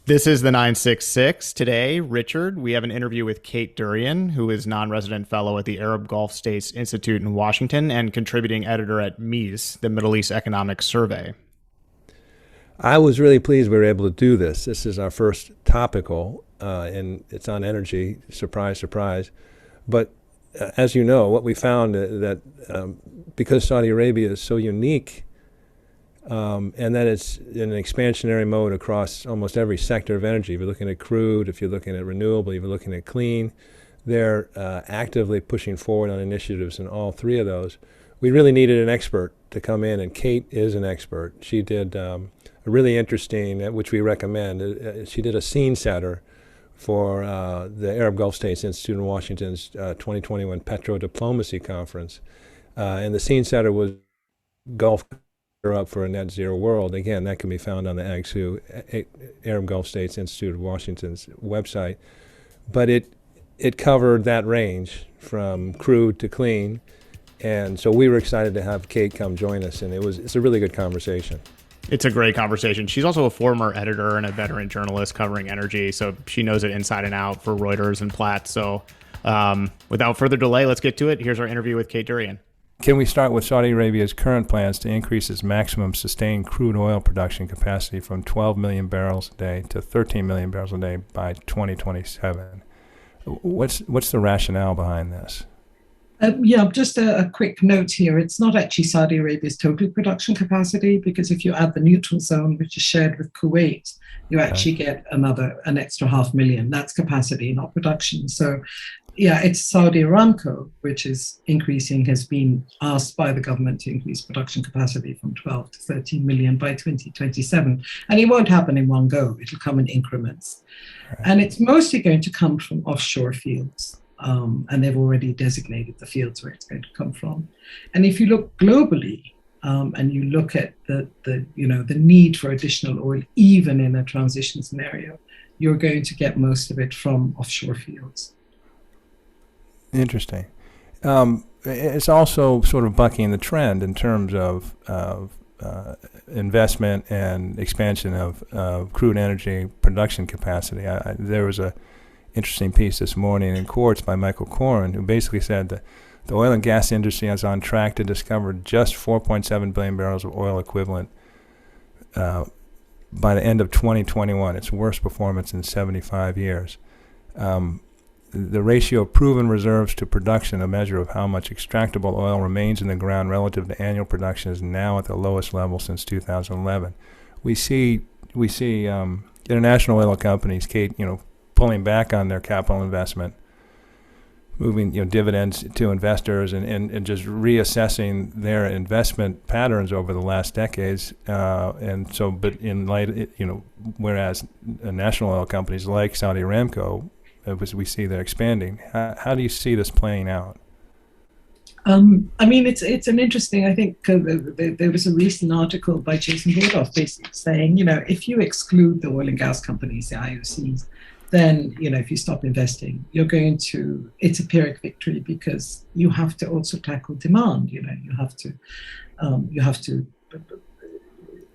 This is the 966. Today, Richard, we have an interview with Kate Dourian, who is non-resident fellow at the Arab Gulf States Institute in Washington and contributing editor at MEES, the Middle East Economic Survey. I was really pleased we were able to do this. This is our first topical, and it's on energy. Surprise, surprise. But as you know, what we found that because Saudi Arabia is so unique and that it's in an expansionary mode across almost every sector of energy. If you're looking at crude, if you're looking at renewable, if you're looking at clean, they're actively pushing forward on initiatives in all three of those. We really needed an expert to come in, and Kate is an expert. She did a really interesting, which we recommend, she did a scene setter for the Arab Gulf States Institute in Washington's 2021 Petro Diplomacy Conference. And the scene setter was Gulf up for a net zero world. Again, that can be found on the Arab Gulf States Institute of Washington's website. But it covered that range from crude to clean. And so we were excited to have Kate come join us, and it's a really good conversation. It's a great conversation. She's also a former editor and a veteran journalist covering energy, so she knows it inside and out for Reuters and Platts. So without further delay, let's get to it. Here's our interview with Kate Dourian. Can we start with Saudi Arabia's current plans to increase its maximum sustained crude oil production capacity from 12 million barrels a day to 13 million barrels a day by 2027? What's the rationale behind this? Just a quick note here. It's not actually Saudi Arabia's total production capacity, because if you add the neutral zone, which is shared with Kuwait, you actually get an extra 500,000. That's capacity, not production. So, it's Saudi Aramco, which is increasing, has been asked by the government to increase production capacity from 12 to 13 million by 2027. And it won't happen in one go. It'll come in increments. Right. And it's mostly going to come from offshore fields. And they've already designated the fields where it's going to come from. And if you look globally, and you look at the need for additional oil, even in a transition scenario, you're going to get most of it from offshore fields. Interesting. It's also sort of bucking the trend in terms of investment and expansion of crude energy production capacity. There was a interesting piece this morning in Quartz by Michael Koren, who basically said that the oil and gas industry is on track to discover just 4.7 billion barrels of oil equivalent by the end of 2021. Its worst performance in 75 years. The ratio of proven reserves to production, a measure of how much extractable oil remains in the ground relative to annual production, is now at the lowest level since 2011. We see international oil companies, Kate, pulling back on their capital investment, moving dividends to investors, and just reassessing their investment patterns over the last decades. And so, but in light, whereas national oil companies like Saudi Aramco, as we see they're expanding. How do you see this playing out? It's an interesting, I think there was a recent article by Jason Bordoff basically saying, if you exclude the oil and gas companies, the IOCs, then, if you stop investing, it's a Pyrrhic victory, because you have to also tackle demand. You have to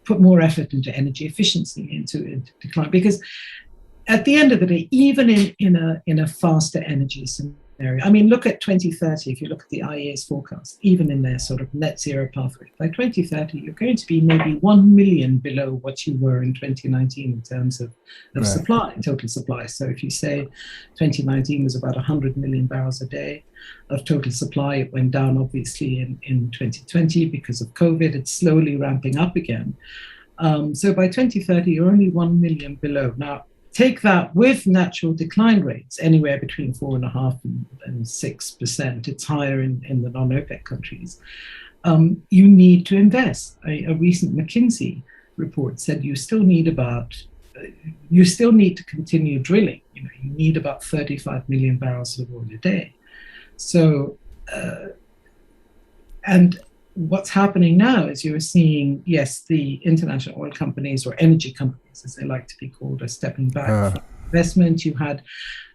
put more effort into energy efficiency, into decline, because at the end of the day, even in a faster energy scenario, look at 2030. If you look at the IEA's forecast, even in their sort of net zero pathway, by 2030, you're going to be maybe 1 million below what you were in 2019 in terms of right. Supply, total supply. So if you say 2019 was about 100 million barrels a day of total supply, it went down obviously in 2020 because of COVID. It's slowly ramping up again. So by 2030, you're only 1 million below. Now, take that with natural decline rates, anywhere between 4.5% and 6%. It's higher in the non-OPEC countries. You need to invest. A recent McKinsey report said you still need to continue drilling. You need about 35 million barrels of oil a day. So, and what's happening now is you're seeing, yes, the international oil companies, or energy companies, as they like to be called, are stepping back from investment. You had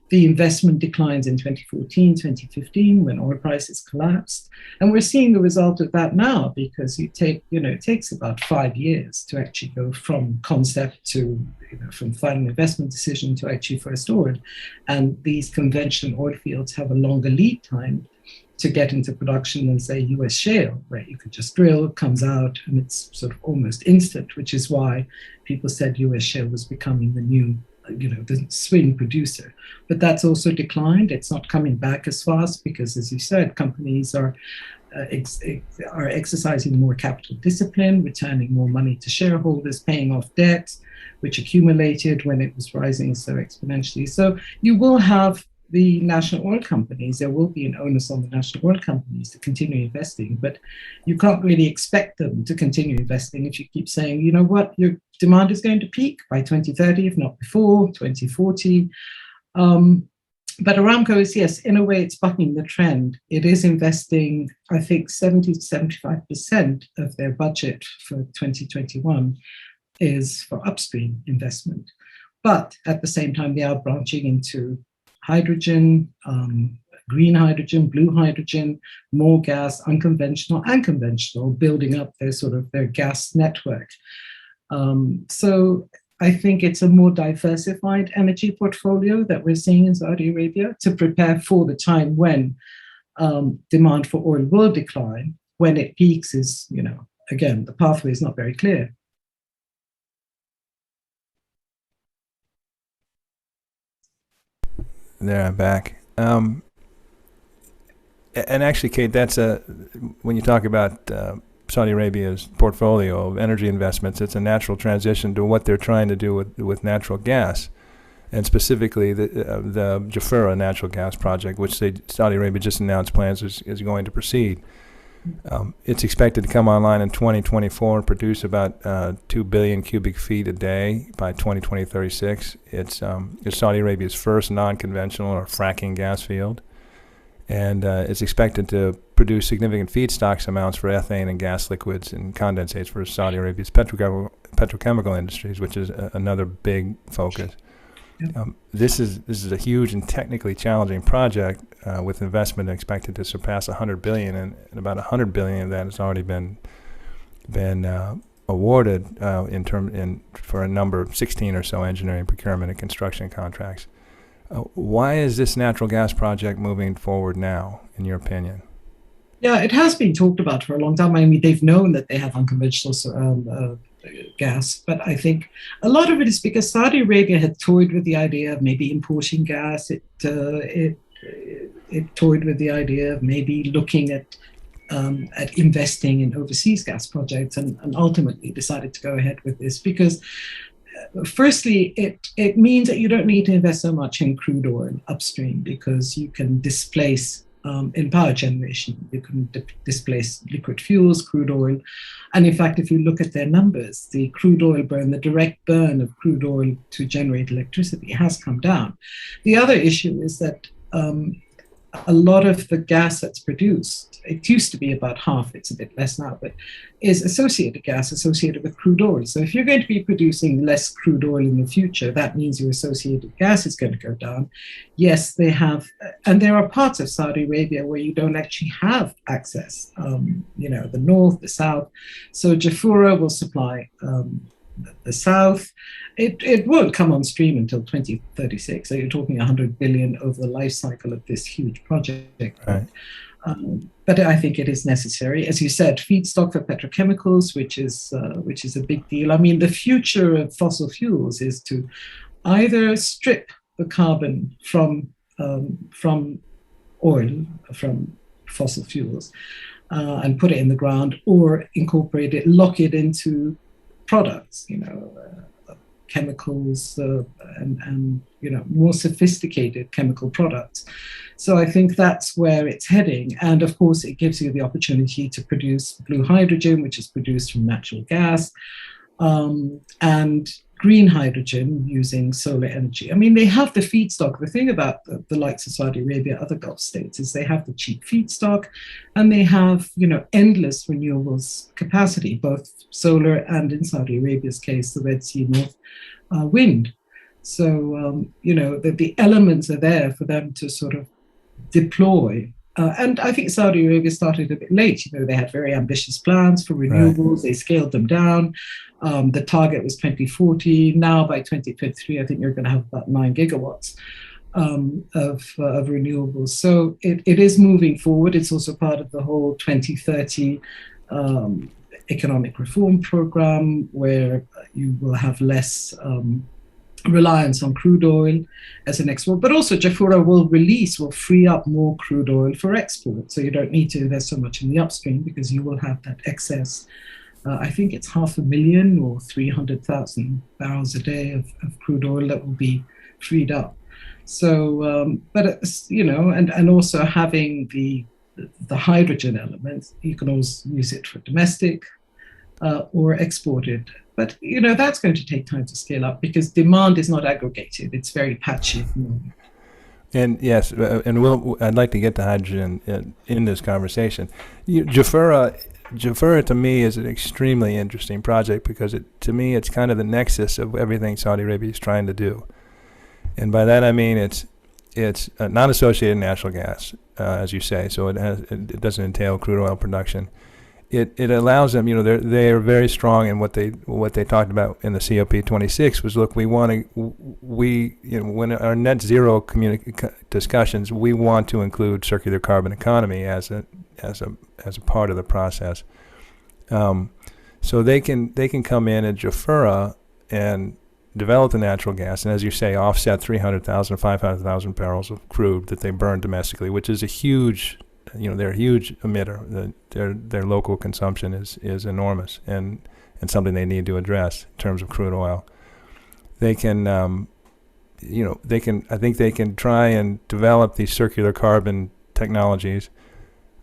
The investment declines in 2014, 2015 when oil prices collapsed. And we're seeing the result of that now, because it takes about 5 years to actually go from concept to, from final investment decision to actually first oil. And these conventional oil fields have a longer lead time to get into production than, say, US shale, where you could just drill, comes out, and it's sort of almost instant, which is why people said US shale was becoming the new, the swing producer. But that's also declined. It's not coming back as fast because, as you said, companies are exercising more capital discipline, returning more money to shareholders, paying off debt, which accumulated when it was rising so exponentially. So you will have the national oil companies, there will be an onus on the national oil companies to continue investing, but you can't really expect them to continue investing if you keep saying, you know what, your demand is going to peak by 2030, if not before, 2040. But Aramco is, yes, in a way, it's bucking the trend. It is investing, I think, 70 to 75% of their budget for 2021 is for upstream investment. But at the same time, they are branching into hydrogen, green hydrogen, blue hydrogen, more gas, unconventional and conventional, building up their gas network. So I think it's a more diversified energy portfolio that we're seeing in Saudi Arabia to prepare for the time when demand for oil will decline. When it peaks is, again, the pathway is not very clear. There, I'm back. And actually, Kate, that's when you talk about Saudi Arabia's portfolio of energy investments, it's a natural transition to what they're trying to do with natural gas, and specifically the Jafurah natural gas project, which Saudi Arabia just announced plans is going to proceed. It's expected to come online in 2024 and produce about 2 billion cubic feet a day by 2036. It's Saudi Arabia's first non-conventional or fracking gas field, and it's expected to produce significant feedstocks amounts for ethane and gas liquids and condensates for Saudi Arabia's petrochemical industries, which is another big focus. This is a huge and technically challenging project with investment expected to surpass 100 billion, and about 100 billion of that has already been awarded for a number of 16 or so engineering, procurement, and construction contracts. Why is this natural gas project moving forward now, in your opinion? Yeah, it has been talked about for a long time. I mean, they've known that they have unconventional gas, but I think a lot of it is because Saudi Arabia had toyed with the idea of maybe importing gas. It toyed with the idea of maybe looking at investing in overseas gas projects, and ultimately decided to go ahead with this because, firstly, it means that you don't need to invest so much in crude oil upstream because you can displace. In power generation, you can displace liquid fuels, crude oil. And in fact, if you look at their numbers, the crude oil burn, the direct burn of crude oil to generate electricity has come down. The other issue is that a lot of the gas that's produced, it used to be about half, it's a bit less now, but is associated gas associated with crude oil. So if you're going to be producing less crude oil in the future, that means your associated gas is going to go down. Yes, they have, and there are parts of Saudi Arabia where you don't actually have access, the north, the south. So Jafurah will supply the south. It won't come on stream until 2036. So you're talking 100 billion over the life cycle of this huge project. Right. But I think it is necessary, as you said, feedstock for petrochemicals, which is a big deal. I mean, the future of fossil fuels is to either strip the carbon from oil, from fossil fuels, and put it in the ground, or incorporate it, lock it into products, chemicals and more sophisticated chemical products. So I think that's where it's heading. And of course, it gives you the opportunity to produce blue hydrogen, which is produced from natural gas, and green hydrogen using solar energy. I mean, they have the feedstock. The thing about the likes of Saudi Arabia, other Gulf states, is they have the cheap feedstock, and they have, endless renewables capacity, both solar and, in Saudi Arabia's case, the Red Sea North wind. So, the elements are there for them to sort of deploy. And I think Saudi Arabia started a bit late. They had very ambitious plans for renewables. Right. They scaled them down. The target was 2040. Now by 2023, I think you're going to have about 9 gigawatts of renewables. So it is moving forward. It's also part of the whole 2030 economic reform program, where you will have less reliance on crude oil as an export, but also Jafurah will free up more crude oil for export. So you don't need to invest so much in the upstream, because you will have that excess. I think it's 500,000 or 300,000 barrels a day of crude oil that will be freed up. So, but and also having the hydrogen element, you can always use it for domestic or export it. But, that's going to take time to scale up, because demand is not aggregated. It's very patchy. And yes, I'd like to get to hydrogen in this conversation. Jafurah to me is an extremely interesting project, because to me it's kind of the nexus of everything Saudi Arabia is trying to do. And by that I mean it's non-associated natural gas, as you say, so it doesn't entail crude oil production. It allows them, they are very strong in what they talked about in the COP26 was, look, when our net zero discussions, we want to include circular carbon economy as a part of the process. So they can come in at Jafurah and develop the natural gas, and as you say, offset 300,000, 500,000 barrels of crude that they burn domestically, which is a huge. They're a huge emitter. Their local consumption is enormous, and something they need to address in terms of crude oil. They can, I think they can try and develop these circular carbon technologies.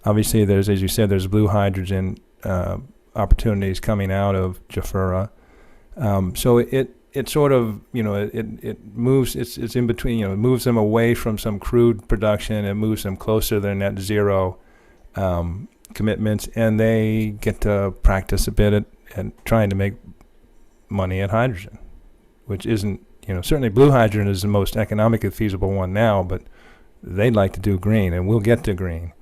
Obviously, as you said, there's blue hydrogen opportunities coming out of Jafurah. So it sort of, it moves, it's in between, it moves them away from some crude production, and moves them closer to their net zero commitments, and they get to practice a bit at trying to make money at hydrogen, which isn't, certainly blue hydrogen is the most economically feasible one now, but they'd like to do green, and we'll get to green.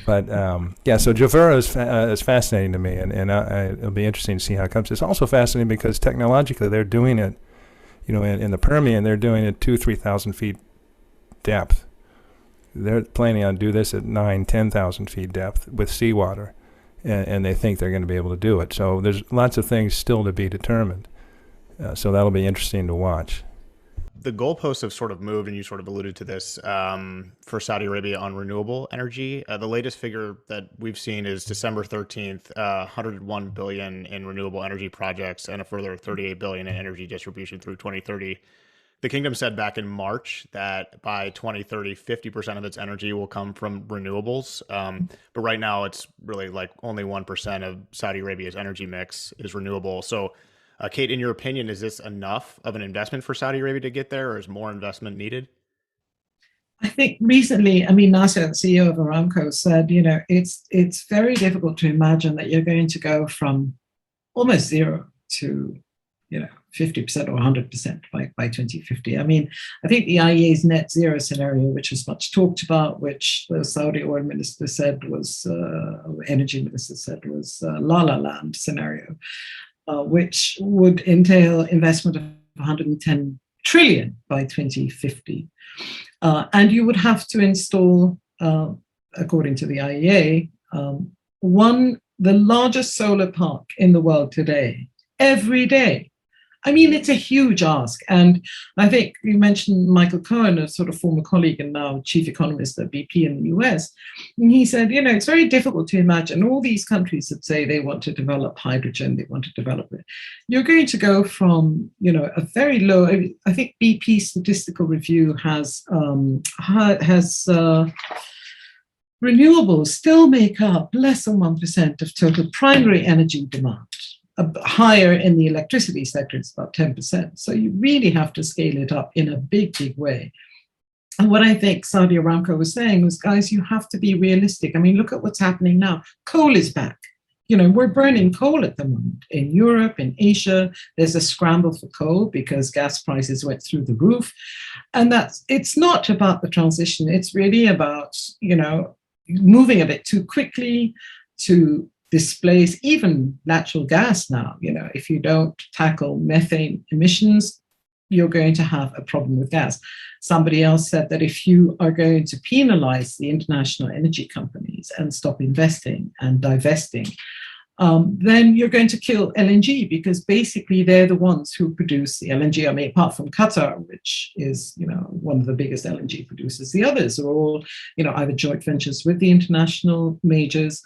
But so Jafurah is fascinating to me, and it'll be interesting to see how it comes. It's also fascinating because technologically they're doing it, in the Permian, they're doing it 2,000-3,000 feet depth. They're planning on do this at 9,000-10,000 feet depth with seawater, and they think they're going to be able to do it. So there's lots of things still to be determined. So that'll be interesting to watch. The goalposts have sort of moved, and you sort of alluded to this, for Saudi Arabia on renewable energy. The latest figure that we've seen is December 13th, 101 billion in renewable energy projects and a further 38 billion in energy distribution through 2030. The kingdom said back in March that by 2030, 50% of its energy will come from renewables. But right now it's really like only 1% of Saudi Arabia's energy mix is renewable. So Kate, in your opinion, is this enough of an investment for Saudi Arabia to get there, or is more investment needed? I think recently, Nasser, the CEO of Aramco, said, it's very difficult to imagine that you're going to go from almost zero to, 50% or 100% by 2050. I think the IEA's net zero scenario, which was much talked about, which the Saudi oil minister said was, energy minister said was La La Land scenario. Which would entail investment of 110 trillion by 2050. And you would have to install, according to the IEA, the largest solar park in the world today, every day. It's a huge ask. And I think you mentioned Michael Cohen, a sort of former colleague and now chief economist at BP in the US. And he said, it's very difficult to imagine all these countries that say they want to develop hydrogen, they want to develop it. You're going to go from, a very low, I think BP Statistical Review has renewables still make up less than 1% of total primary energy demand. Higher in the electricity sector, it's about 10%. So you really have to scale it up in a big, big way. And what I think Saudi Aramco was saying was, guys, you have to be realistic. Look at what's happening now. Coal is back. we're burning coal at the moment in Europe, in Asia. There's a scramble for coal because gas prices went through the roof. And it's not about the transition. It's really about, moving a bit too quickly to displace even natural gas now. If you don't tackle methane emissions, you're going to have a problem with gas. Somebody else said that if you are going to penalize the international energy companies and stop investing and divesting, then you're going to kill LNG, because basically they're the ones who produce the LNG. I mean, apart from Qatar, which is, one of the biggest LNG producers, the others are all, either joint ventures with the international majors.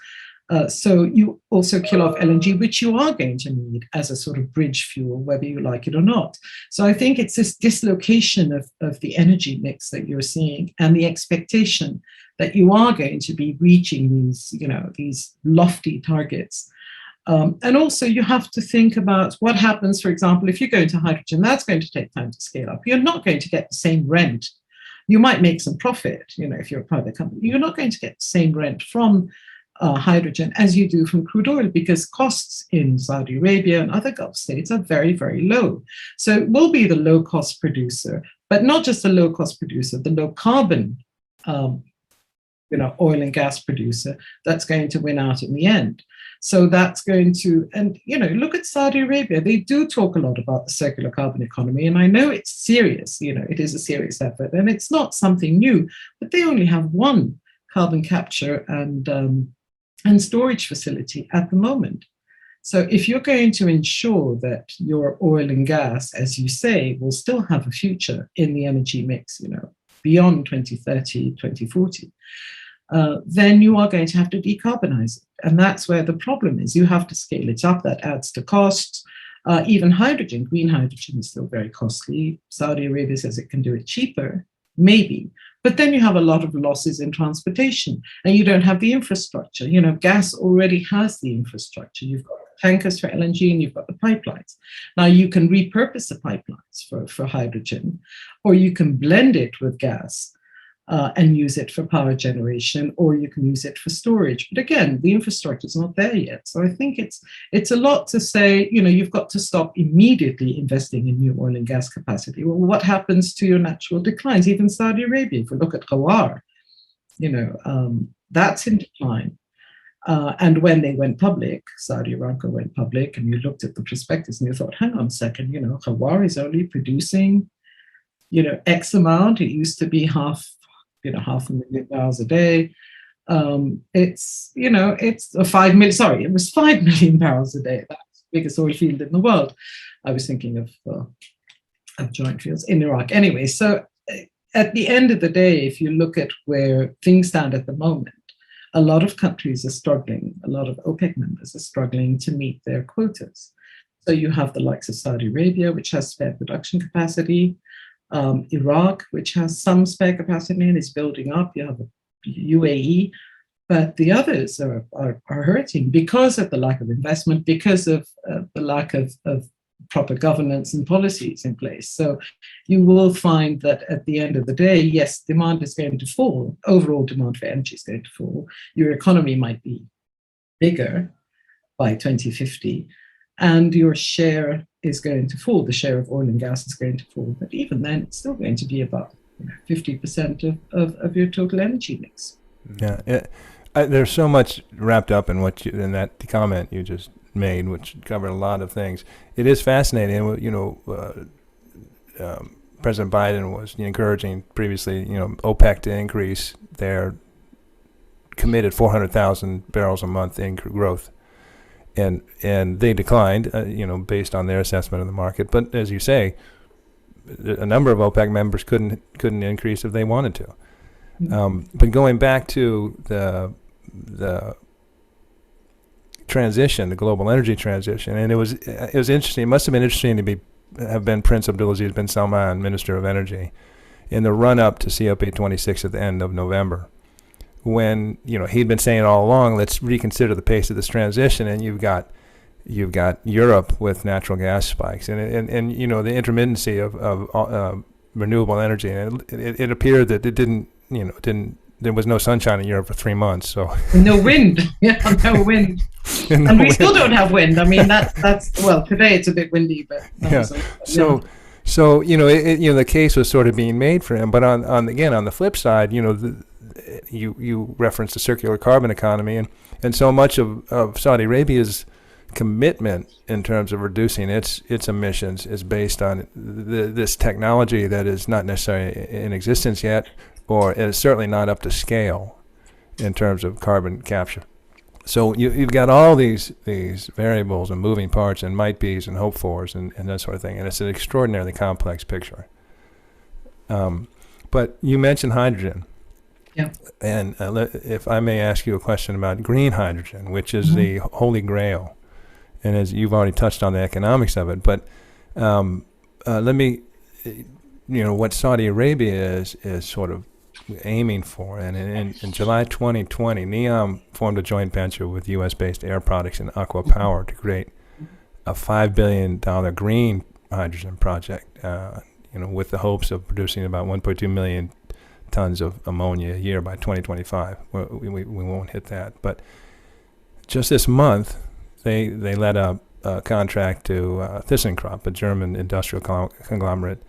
So you also kill off LNG, which you are going to need as a sort of bridge fuel, whether you like it or not. So I think it's this dislocation of the energy mix that you're seeing, and the expectation that you are going to be reaching these lofty targets. And also you have to think about what happens, for example, if you go into hydrogen, that's going to take time to scale up. You're not going to get the same rent. You might make some profit, if you're a private company. You're not going to get the same rent from hydrogen as you do from crude oil, because costs in Saudi Arabia and other Gulf states are very, very low. So it will be the low cost producer, but not just the low cost producer, the low carbon oil and gas producer that's going to win out in the end. So that's going to, and look at Saudi Arabia. They do talk a lot about the circular carbon economy, and I know it's serious. It is a serious effort, and it's not something new. But they only have one carbon capture and storage facility at the moment. So if you're going to ensure that your oil and gas, as you say, will still have a future in the energy mix, beyond 2030, 2040, then you are going to have to decarbonize it. And that's where the problem is. You have to scale it up. That adds to costs. Even hydrogen, green hydrogen, is still very costly. Saudi Arabia says it can do it cheaper, maybe. But then you have a lot of losses in transportation, and you don't have the infrastructure. Gas already has the infrastructure. You've got tankers for LNG, and you've got the pipelines. Now you can repurpose the pipelines for hydrogen, or you can blend it with gas and use it for power generation, or you can use it for storage. But again, the infrastructure is not there yet. So I think it's a lot to say, you've got to stop immediately investing in new oil and gas capacity. Well, what happens to your natural declines? Even Saudi Arabia, if we look at Ghawar, that's in decline. And when they went public, Saudi Aramco went public, and you looked at the prospectus and you thought, hang on a second, Ghawar is only producing, X amount. It used to be half 500,000 barrels a day. It's a 5 million, sorry, it was 5 million barrels a day. That's the biggest oil field in the world. I was thinking of joint fields in Iraq. Anyway, so at the end of the day, if you look at where things stand at the moment, a lot of countries are struggling. A lot of OPEC members are struggling to meet their quotas. So you have the likes of Saudi Arabia, which has spare production capacity. Iraq, which has some spare capacity and is building up. You have UAE, but the others are hurting because of the lack of investment, because of the lack of proper governance and policies in place. So you will find that at the end of the day, yes, demand is going to fall. Overall demand for energy is going to fall. Your economy might be bigger by 2050, and your share is going to fall. The share of oil and gas is going to fall. But even then, it's still going to be about 50% of your total energy mix. Yeah, there's so much wrapped up in in that comment you just made, which covered a lot of things. It is fascinating. President Biden was encouraging previously, OPEC to increase their committed 400,000 barrels a month in growth. And they declined, based on their assessment of the market. But as you say, a number of OPEC members couldn't increase if they wanted to. But going back to the transition, the global energy transition, and it was interesting. It must have been interesting to have been Prince Abdulaziz bin Salman, Minister of Energy, in the run up to COP26 at the end of November, when he'd been saying all along, let's reconsider the pace of this transition, and you've got Europe with natural gas spikes, and the intermittency of renewable energy, and it appeared that there was no sunshine in Europe for 3 months. So no wind, no wind. And we still don't have wind. I mean, that's well, today it's a bit windy, but yeah. So the case was sort of being made for him. But on the flip side, you referenced the circular carbon economy, and so much of Saudi Arabia's commitment in terms of reducing its emissions is based on this technology that is not necessarily in existence yet, or is certainly not up to scale in terms of carbon capture. So you've got all these variables and moving parts and might be's and hope fors and that sort of thing, and it's an extraordinarily complex picture. But you mentioned hydrogen. Yeah. And if I may ask you a question about green hydrogen, which is the holy grail, and as you've already touched on the economics of it, but let me, what Saudi Arabia is sort of aiming for, and in July 2020, NEOM formed a joint venture with U.S.-based Air Products and Aqua Power to create a $5 billion green hydrogen project, with the hopes of producing about 1.2 million tons of ammonia a year by 2025. We won't hit that, but just this month, they let a contract to ThyssenKrupp, a German industrial conglomerate,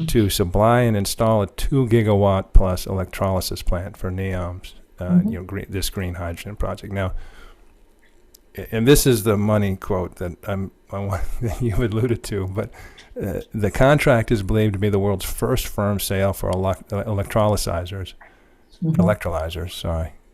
to supply and install a 2 gigawatt plus electrolysis plant for NEOM's this green hydrogen project. Now, and this is the money quote that that you alluded to, but the contract is believed to be the world's first firm sale for electrolyzers,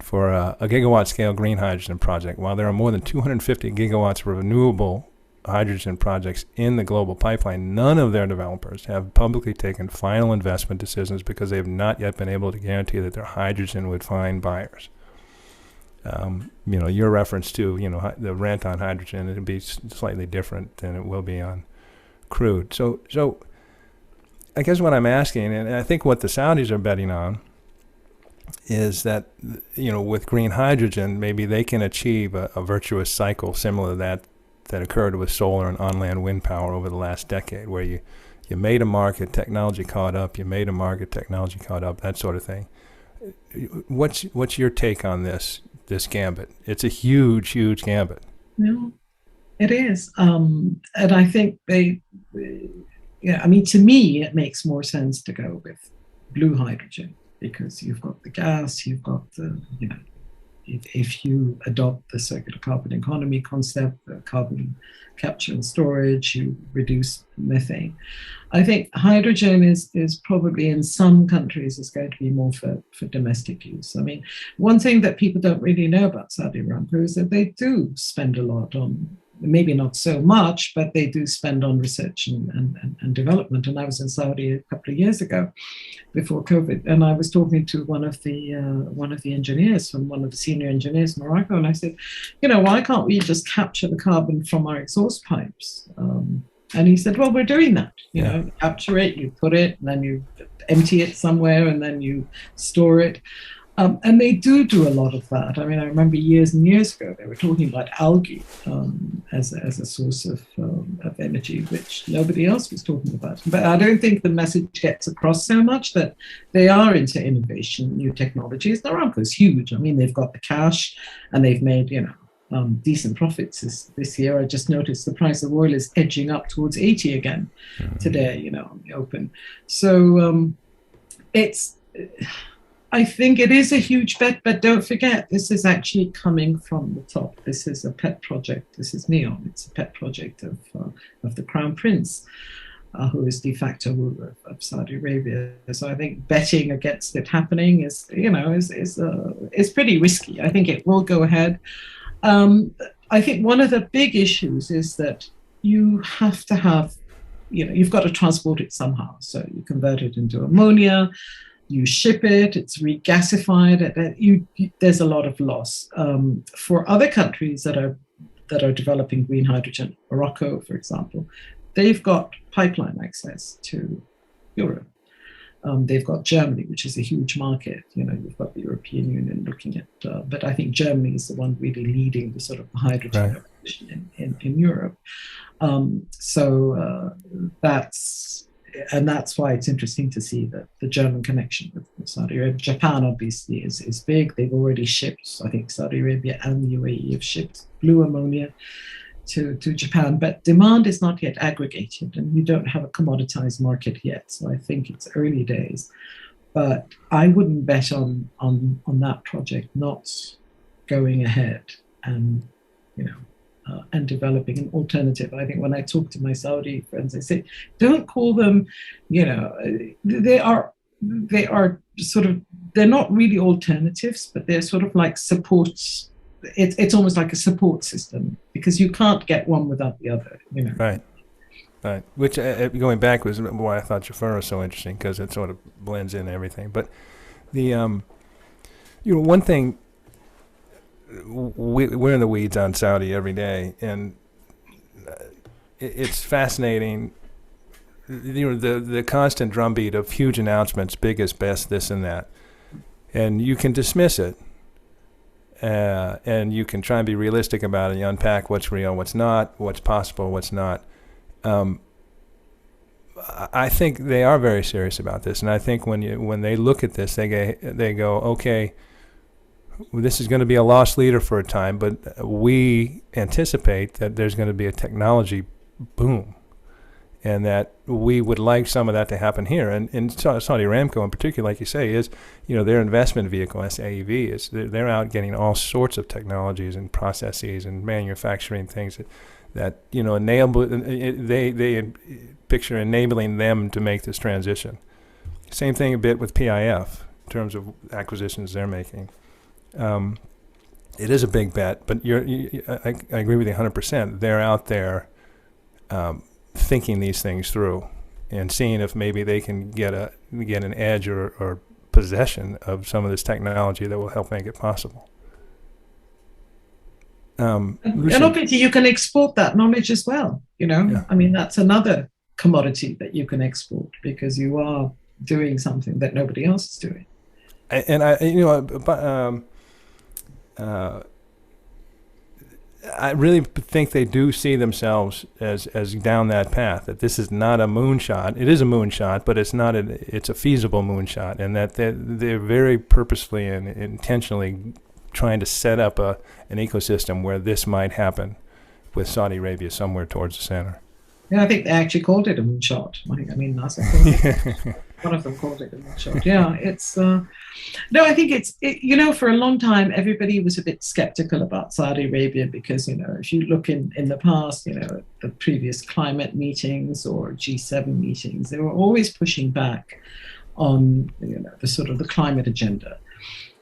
for a gigawatt scale green hydrogen project. While there are more than 250 gigawatts of renewable hydrogen projects in the global pipeline, none of their developers have publicly taken final investment decisions because they have not yet been able to guarantee that their hydrogen would find buyers. Your reference to the rent on hydrogen, it'll be slightly different than it will be on crude. So I guess what I'm asking, and I think what the Saudis are betting on, is that with green hydrogen, maybe they can achieve a virtuous cycle similar to that occurred with solar and on-land wind power over the last decade, where you made a market, technology caught up, that sort of thing. What's your take on this gambit? It's a huge gambit. No, it is. And I think to me, it makes more sense to go with blue hydrogen, because you've got the gas, you've got the, if you adopt the circular carbon economy concept, the carbon capture and storage, you reduce methane. I think hydrogen is probably in some countries is going to be more for domestic use. I mean, one thing that people don't really know about Saudi Aramco is that they do spend a lot on, maybe not so much, but they do spend on research and development. And I was in Saudi a couple of years ago before COVID, and I was talking to one of the engineers, from one of the senior engineers in Morocco, and I said, why can't we just capture the carbon from our exhaust pipes? And he said, well, we're doing that. You capture it, you put it, and then you empty it somewhere, and then you store it. And they do a lot of that. I mean, I remember years and years ago, they were talking about algae as a source of energy, which nobody else was talking about. But I don't think the message gets across so much that they are into innovation, new technologies. Aramco is huge. I mean, they've got the cash, and they've made, decent profits this year. I just noticed the price of oil is edging up towards 80 again today, on the open. So I think it is a huge bet, but don't forget, this is actually coming from the top. This is a pet project. This is NEOM. It's a pet project of the Crown Prince, who is de facto ruler of Saudi Arabia. So I think betting against it happening is pretty risky. I think it will go ahead. I think one of the big issues is that you have to have, you've got to transport it somehow. So you convert it into ammonia, you ship it, it's regasified. There's a lot of loss. For other countries that are developing green hydrogen, Morocco, for example, they've got pipeline access to Europe. They've got Germany, which is a huge market. You've got the European Union looking at, but I think Germany is the one really leading the sort of hydrogen revolution in Europe. So and that's why it's interesting to see the German connection with Saudi Arabia. Japan obviously is big. They've already shipped, I think Saudi Arabia and the UAE have shipped blue ammonia to Japan, but demand is not yet aggregated, and you don't have a commoditized market yet. So I think it's early days, but I wouldn't bet on that project not going ahead and and developing an alternative. I think when I talk to my Saudi friends, I say, don't call them, they are sort of, they're not really alternatives, but they're sort of like supports. It's almost like a support system, because you can't get one without the other. Right. Which, going back, was why I thought Jafurah was so interesting, because it sort of blends in everything. But the one thing, we're in the weeds on Saudi every day, and it's fascinating. The constant drumbeat of huge announcements, biggest, best, this and that, and you can dismiss it. And you can try and be realistic about it. You unpack what's real, what's not, what's possible, what's not. I think they are very serious about this, and I think when they look at this, they go, okay, this is going to be a lost leader for a time, but we anticipate that there's going to be a technology boom, and that we would like some of that to happen here. And Saudi Aramco in particular, like you say, is, their investment vehicle, SAEV, is they're out getting all sorts of technologies and processes and manufacturing things that enable, they picture enabling them to make this transition. Same thing a bit with PIF in terms of acquisitions they're making. It is a big bet, but I agree with you 100%. They're out there thinking these things through and seeing if maybe they can get an edge or possession of some of this technology that will help make it possible. And obviously you can export that knowledge as well. Yeah. I mean, that's another commodity that you can export, because you are doing something that nobody else is doing. And I really think they do see themselves as down that path, that this is not a moonshot. It is a moonshot, but it's not it's a feasible moonshot, and that they're very purposefully and intentionally trying to set up an ecosystem where this might happen, with Saudi Arabia somewhere towards the center. Yeah, I think they actually called it a moonshot. I mean, NASA called it. One of them called it a moonshot. Yeah, it's no, I think for a long time everybody was a bit skeptical about Saudi Arabia, because if you look in the past, the previous climate meetings or G7 meetings, they were always pushing back on the sort of the climate agenda,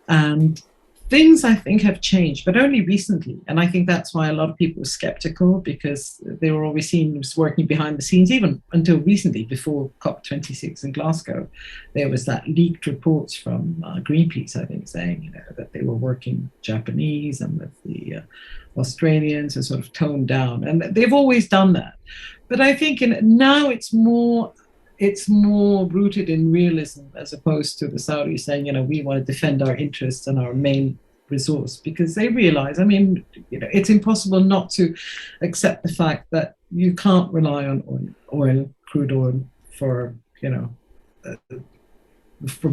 and things, I think, have changed, but only recently. And I think that's why a lot of people were skeptical, because they were always seen as working behind the scenes, even until recently, before COP26 in Glasgow. There was that leaked reports from Greenpeace, I think, saying that they were working with Japanese and with the Australians, and sort of toned down. And they've always done that. But I think now it's more rooted in realism, as opposed to the Saudis saying, we want to defend our interests and our main resource, because they realize, it's impossible not to accept the fact that you can't rely on crude oil for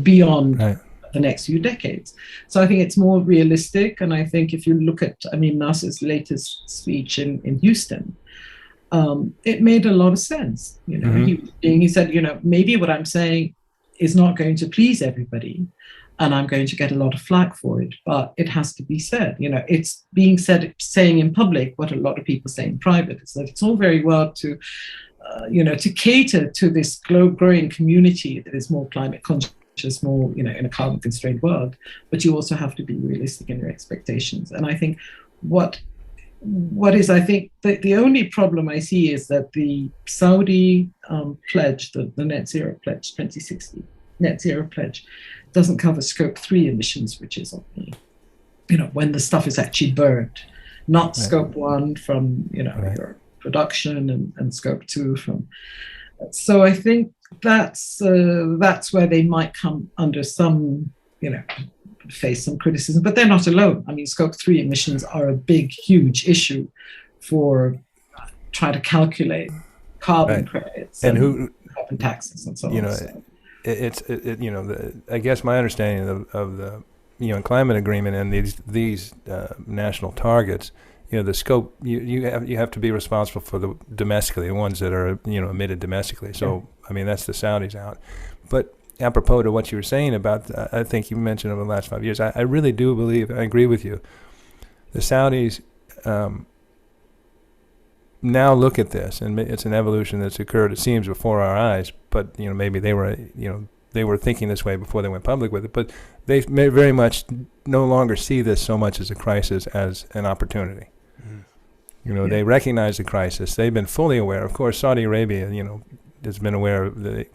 beyond the next few decades. So I think it's more realistic. And I think if you look at, NASA's latest speech in Houston, it made a lot of sense. He said, maybe what I'm saying is not going to please everybody, and I'm going to get a lot of flack for it, but it has to be said. It's being saying in public what a lot of people say in private. It's that it's all very well to cater to this growing community that is more climate conscious, more, in a carbon constrained world, but you also have to be realistic in your expectations. And I think what is, I think, the only problem I see is that the Saudi pledge, the net zero pledge, 2060 net zero pledge, doesn't cover scope 3 emissions, which is on the, when the stuff is actually burned, not scope 1 from, your production, and scope 2 from. So I think that's where they might come under some, face some criticism, but they're not alone. Scope 3 emissions are a big, huge issue for trying to calculate carbon credits. And carbon taxes and so you on. know, So. I guess my understanding of the climate agreement and these national targets, the scope, you have to be responsible for the domestically, the ones that are emitted domestically. So I mean, that's the Saudis out. But apropos to what you were saying about, I think you mentioned over the last 5 years, I really do believe, I agree with you, the Saudis now look at this, and it's an evolution that's occurred, it seems, before our eyes, but maybe they were thinking this way before they went public with it, but they may very much no longer see this so much as a crisis as an opportunity. They recognize the crisis. They've been fully aware. Of course, Saudi Arabia, has been aware of the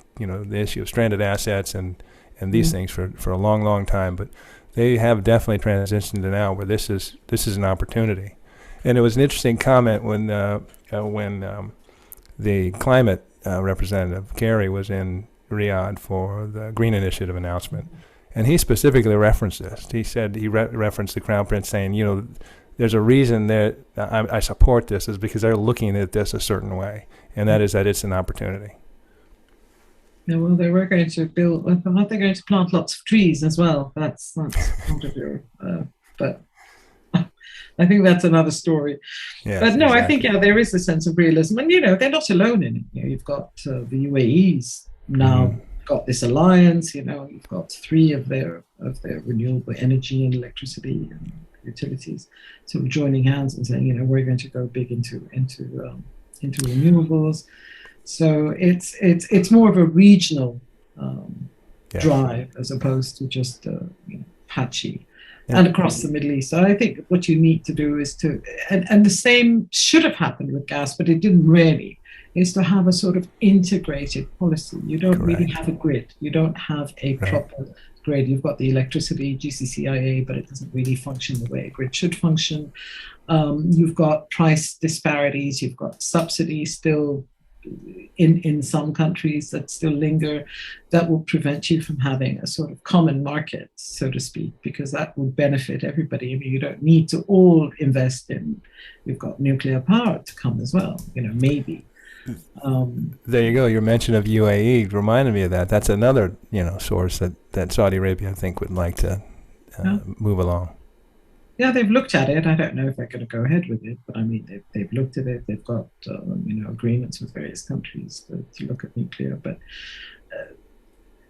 issue of stranded assets and these things for a long, long time. But they have definitely transitioned to now where this is an opportunity. And it was an interesting comment when the climate representative Kerry was in Riyadh for the Green Initiative announcement, and he specifically referenced this. He said he referenced the Crown Prince saying, there's a reason that I support this is because they're looking at this a certain way, and that is that it's an opportunity. Yeah, well, they were going to build. Aren't they going to plant lots of trees as well? That's part of your. But I think that's another story. Yes, but no, exactly. I think there is a sense of realism, and they're not alone in it. You've got the UAE's now got this alliance. You've got 3 of their renewable energy and electricity and utilities sort of joining hands and saying, we're going to go big into renewables. So it's more of a regional drive as opposed to just patchy. And across the Middle East. So I think what you need to do is and the same should have happened with gas, but it didn't really, is to have a sort of integrated policy. You don't really have a grid. You don't have a proper grid. You've got the electricity, GCCIA, but it doesn't really function the way a grid should function. You've got price disparities. You've got subsidies still in some countries that still linger, that will prevent you from having a sort of common market, so to speak, because that will benefit everybody. I mean, you don't need to all invest in, you've got nuclear power to come as well, maybe. There you go. Your mention of UAE reminded me of that. That's another, source that Saudi Arabia, I think, would like to move along. Yeah, they've looked at it. I don't know if they're going to go ahead with it, but I mean, they've looked at it. They've got, agreements with various countries to look at nuclear. But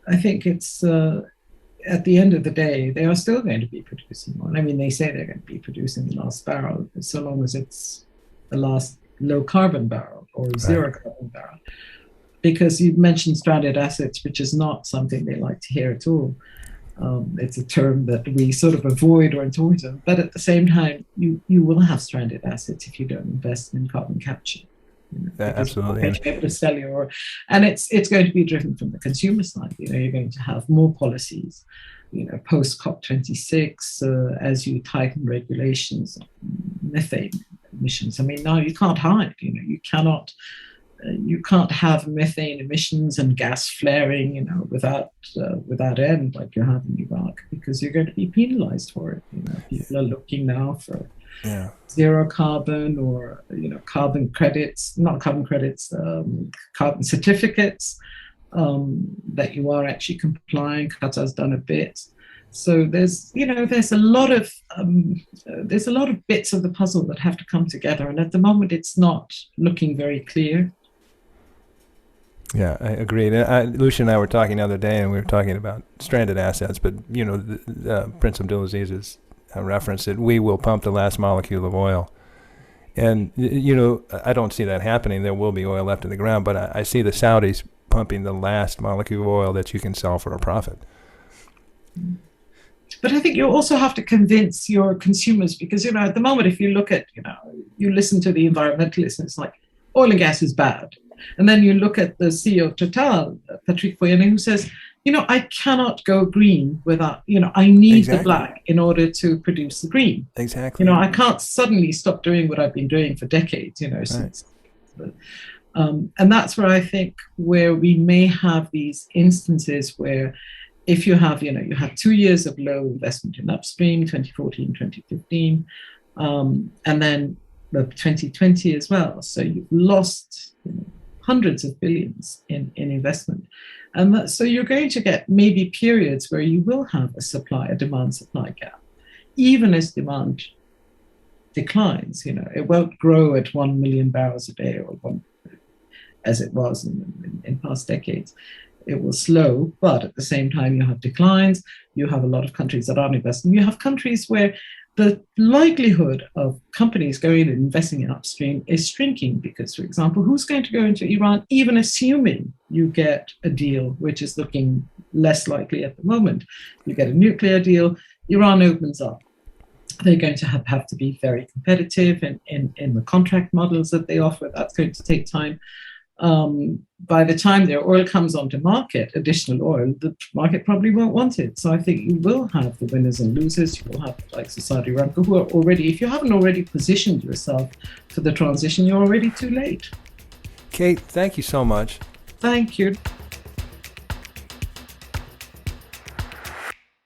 I think it's, at the end of the day, they are still going to be producing one. I mean, they say they're going to be producing the last barrel, so long as it's the last low carbon barrel or zero carbon barrel. Because you mentioned stranded assets, which is not something they like to hear at all. It's a term that we sort of avoid or avoid, but at the same time, you will have stranded assets if you don't invest in carbon capture. Absolutely. You're going to be able to sell and it's going to be driven from the consumer side. You're going to have more policies, post COP26 as you tighten regulations on methane emissions. I mean, now you can't hide. You can't have methane emissions and gas flaring, without end like you have in Iraq, because you're going to be penalized for it. People are looking now for zero carbon or carbon credits, not carbon credits, carbon certificates that you are actually complying. Qatar's done a bit. So there's a lot of bits of the puzzle that have to come together, and at the moment it's not looking very clear. Yeah, I agree. Lucia and I were talking the other day, and we were talking about stranded assets, but, Prince Abdulaziz's reference that we will pump the last molecule of oil. And, I don't see that happening. There will be oil left in the ground, but I see the Saudis pumping the last molecule of oil that you can sell for a profit. But I think you also have to convince your consumers, because, at the moment, if you look at, you listen to the environmentalists, and it's like, oil and gas is bad. And then you look at the CEO of Total, Patrick Pouyanné, who says, I cannot go green without, I need the black in order to produce the green. Exactly. I can't suddenly stop doing what I've been doing for decades, since. And that's where I think where we may have these instances where if you have, you have 2 years of low investment in upstream, 2014, 2015, and then the 2020 as well. So you've lost hundreds of billions in investment. And so you're going to get maybe periods where you will have a demand-supply gap, even as demand declines. It won't grow at 1 million barrels a day as it was in past decades. It will slow, but at the same time, you have declines. You have a lot of countries that aren't investing. You have countries where the likelihood of companies going and investing in upstream is shrinking because, for example, who's going to go into Iran, even assuming you get a deal, which is looking less likely at the moment? You get a nuclear deal, Iran opens up. They're going to have to be very competitive in the contract models that they offer. That's going to take time. By the time their oil comes onto market, additional oil, the market probably won't want it. So I think you will have the winners and losers. You will have like Saudi Aramco, who are already, if you haven't already positioned yourself for the transition, you're already too late. Kate, thank you so much. Thank you.